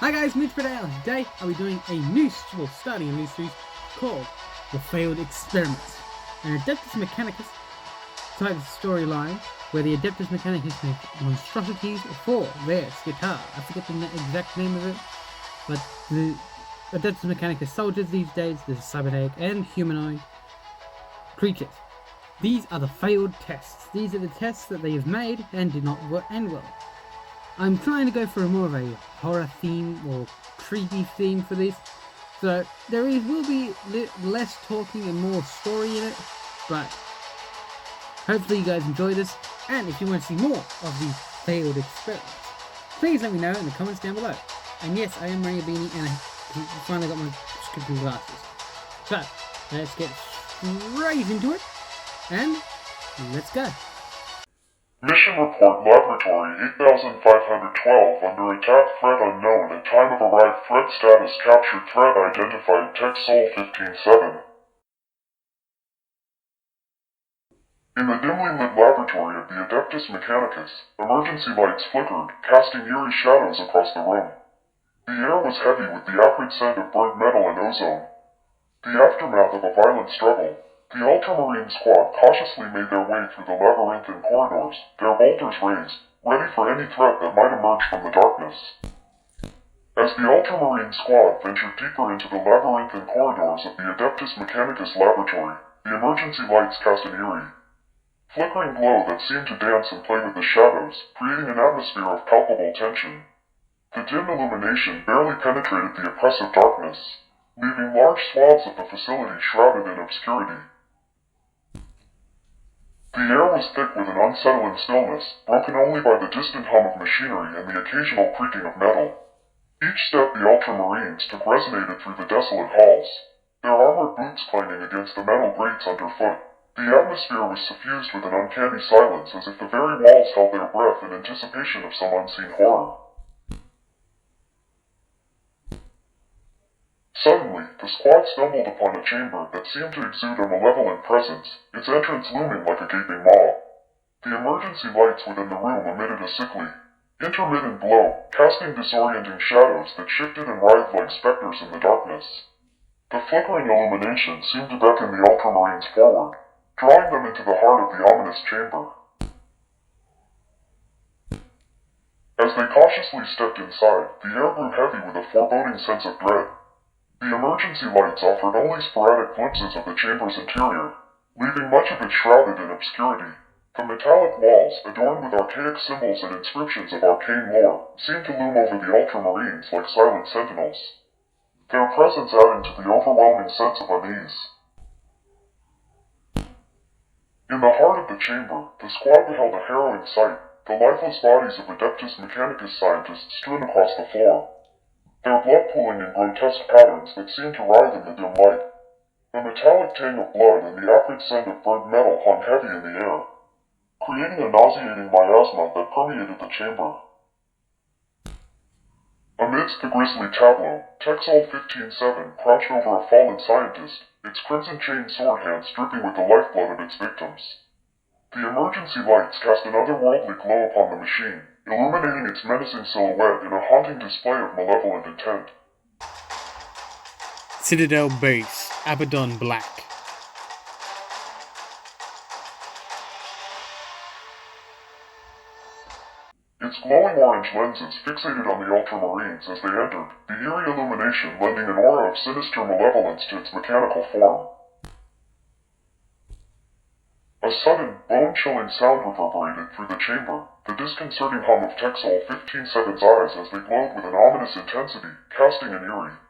Hi guys, Mitch Bedale. Today I'll be doing starting a new series called The Failed Experiments. An Adeptus Mechanicus type storyline where the Adeptus Mechanicus make monstrosities for their guitar. I forget the exact name of it, but the Adeptus Mechanicus soldiers these days, the cybernetic and humanoid creatures. These are the failed tests. These are the tests that they have made and did not end well. I'm trying to go for more of a horror theme or creepy theme for this, so will be less talking and more story in it, but hopefully you guys enjoy this, and if you want to see more of these failed experiments, please let me know in the comments down below. And yes, I am wearing a beanie and I finally got my prescription glasses. So, let's get straight into it, and let's go. Mission Report Laboratory 8512 under attack threat unknown at time of arrival threat status captured threat identified techsoul 15-7. In the dimly lit laboratory of the Adeptus Mechanicus, emergency lights flickered, casting eerie shadows across the room. The air was heavy with the acrid scent of burnt metal and ozone. The aftermath of a violent struggle, the Ultramarine squad cautiously made their way through the labyrinthine corridors, their bolters raised, ready for any threat that might emerge from the darkness. As the Ultramarine squad ventured deeper into the labyrinthine corridors of the Adeptus Mechanicus laboratory, the emergency lights cast an eerie, flickering glow that seemed to dance and play with the shadows, creating an atmosphere of palpable tension. The dim illumination barely penetrated the oppressive darkness, leaving large swaths of the facility shrouded in obscurity. The air was thick with an unsettling stillness, broken only by the distant hum of machinery and the occasional creaking of metal. Each step the Ultramarines took resonated through the desolate halls, their armored boots clanging against the metal grates underfoot. The atmosphere was suffused with an uncanny silence, as if the very walls held their breath in anticipation of some unseen horror. Suddenly, the squad stumbled upon a chamber that seemed to exude a malevolent presence, its entrance looming like a gaping maw. The emergency lights within the room emitted a sickly, intermittent glow, casting disorienting shadows that shifted and writhed like specters in the darkness. The flickering illumination seemed to beckon the Ultramarines forward, drawing them into the heart of the ominous chamber. As they cautiously stepped inside, the air grew heavy with a foreboding sense of dread. The emergency lights offered only sporadic glimpses of the chamber's interior, leaving much of it shrouded in obscurity. The metallic walls, adorned with archaic symbols and inscriptions of arcane lore, seemed to loom over the Ultramarines like silent sentinels, their presence adding to the overwhelming sense of unease. In the heart of the chamber, the squad beheld a harrowing sight. The lifeless bodies of Adeptus Mechanicus scientists strewn across the floor, their blood pooling in grotesque patterns that seemed to writhe in the dim light. The metallic tang of blood and the acrid scent of burnt metal hung heavy in the air, creating a nauseating miasma that permeated the chamber. Amidst the grisly tableau, techsoul 15-7 crouched over a fallen scientist, its crimson-chained sword hands dripping with the lifeblood of its victims. The emergency lights cast an otherworldly glow upon the machine, illuminating its menacing silhouette in a haunting display of malevolent intent. Citadel Base, Abaddon Black. Its glowing orange lenses fixated on the Ultramarines as they entered, the eerie illumination lending an aura of sinister malevolence to its mechanical form. A sudden, bone-chilling sound reverberated through the chamber, the disconcerting hum of techsoul 15-7's eyes as they glowed with an ominous intensity, casting an eerie,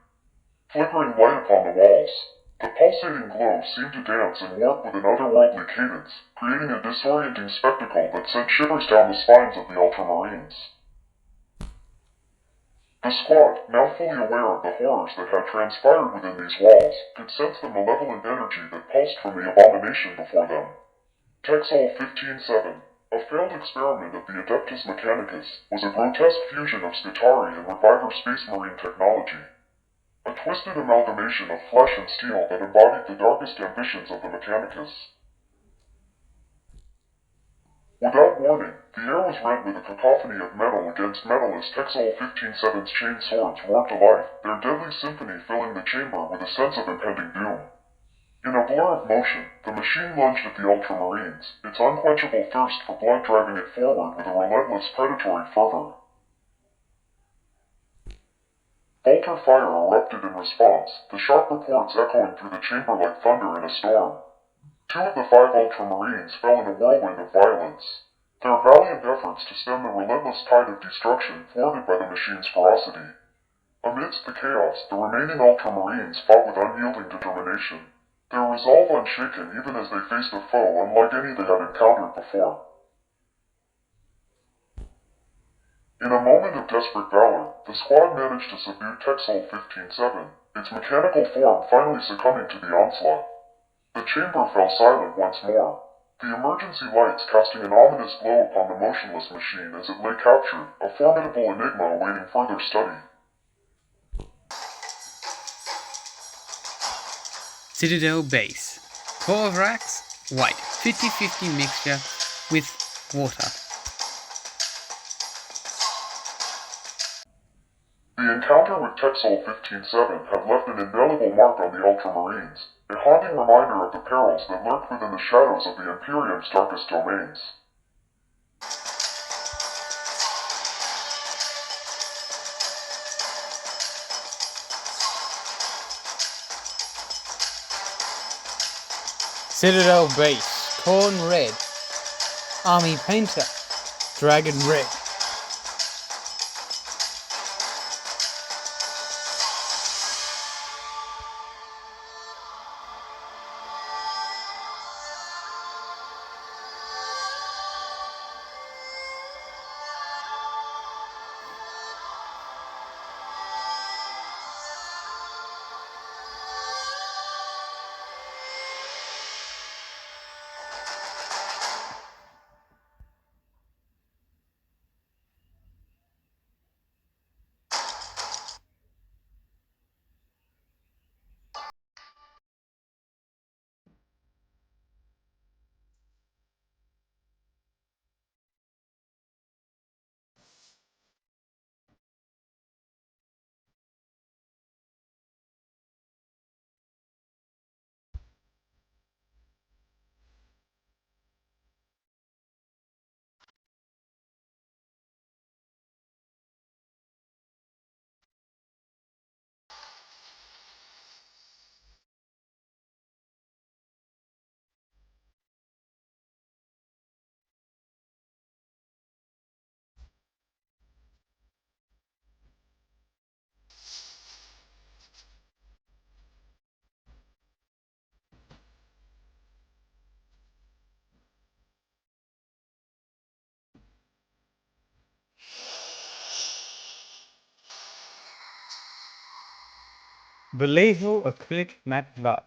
flickering light upon the walls. The pulsating glow seemed to dance and warp with an otherworldly cadence, creating a disorienting spectacle that sent shivers down the spines of the Ultramarines. The squad, now fully aware of the horrors that had transpired within these walls, could sense the malevolent energy that pulsed from the abomination before them. Techsoul 15-7, a failed experiment of the Adeptus Mechanicus, was a grotesque fusion of Skitarii and Reviver Space Marine technology. A twisted amalgamation of flesh and steel that embodied the darkest ambitions of the Mechanicus. Without warning, The air was rent with a cacophony of metal against metal as techsoul 15-7's chained swords roared to life, their deadly symphony filling the chamber with a sense of impending doom. In a blur of motion, the machine lunged at the Ultramarines, its unquenchable thirst for blood driving it forward with a relentless predatory fervor. Bolter fire erupted in response, the sharp reports echoing through the chamber like thunder in a storm. 2 of the 5 Ultramarines fell in a whirlwind of violence, their valiant efforts to stem the relentless tide of destruction thwarted by the machine's ferocity. Amidst the chaos, the remaining Ultramarines fought with unyielding determination, their resolve unshaken even as they faced a foe unlike any they had encountered before. In a moment of desperate valor, the squad managed to subdue techsoul 15-7, its mechanical form finally succumbing to the onslaught. The chamber fell silent once more, the emergency lights casting an ominous glow upon the motionless machine as it lay captured, a formidable enigma awaiting further study. Citadel Base. Core of racks, white, 50-50 mixture with water. The encounter with techsoul 15-7 had left an indelible mark on the Ultramarines, a haunting reminder of the perils that lurked within the shadows of the Imperium's darkest domains. Citadel Base. Corn red. Army painter. Dragon red. Vallejo acrylic matte vat.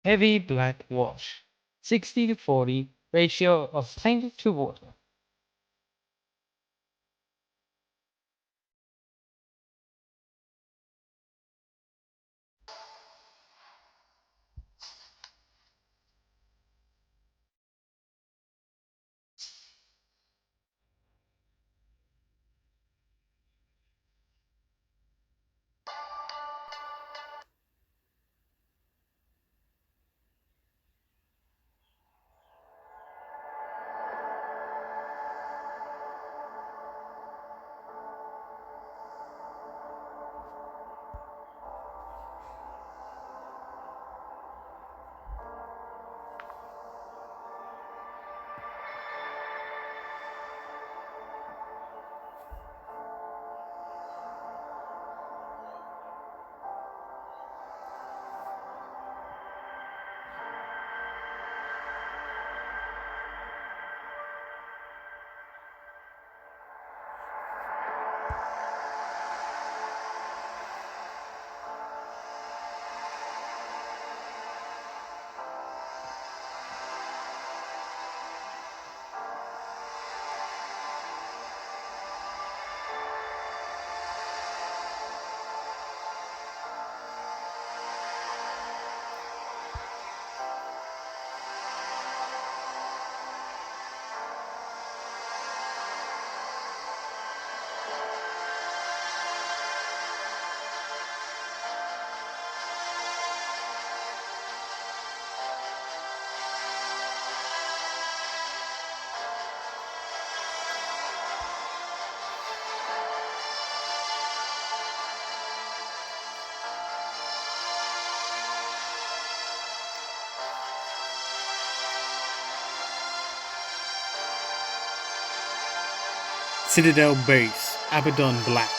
Heavy black wash. 60-40 ratio of paint to water. Citadel Base, Abaddon Black.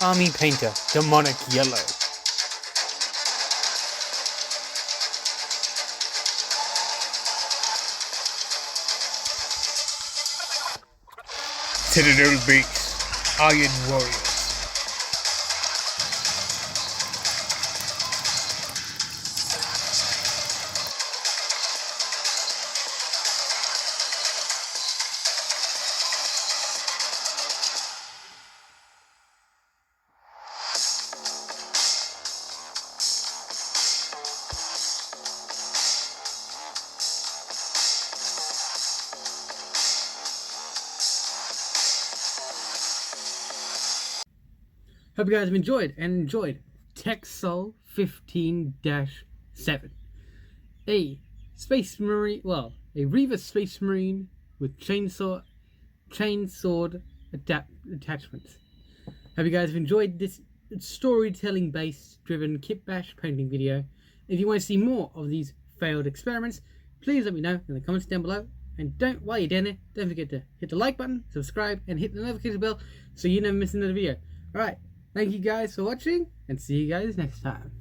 Army Painter, Demonic Yellow. Citadel Base, Iron Warriors. Hope you guys have enjoyed techsoul 15-7. A Space Marine, a Reaver Space Marine with chainsword attachments. Hope you guys have enjoyed this storytelling based driven kitbash painting video. If you want to see more of these failed experiments, please let me know in the comments down below. And while you're down there, don't forget to hit the like button, subscribe, and hit the notification bell so you never miss another video. Alright, thank you guys for watching, and see you guys next time.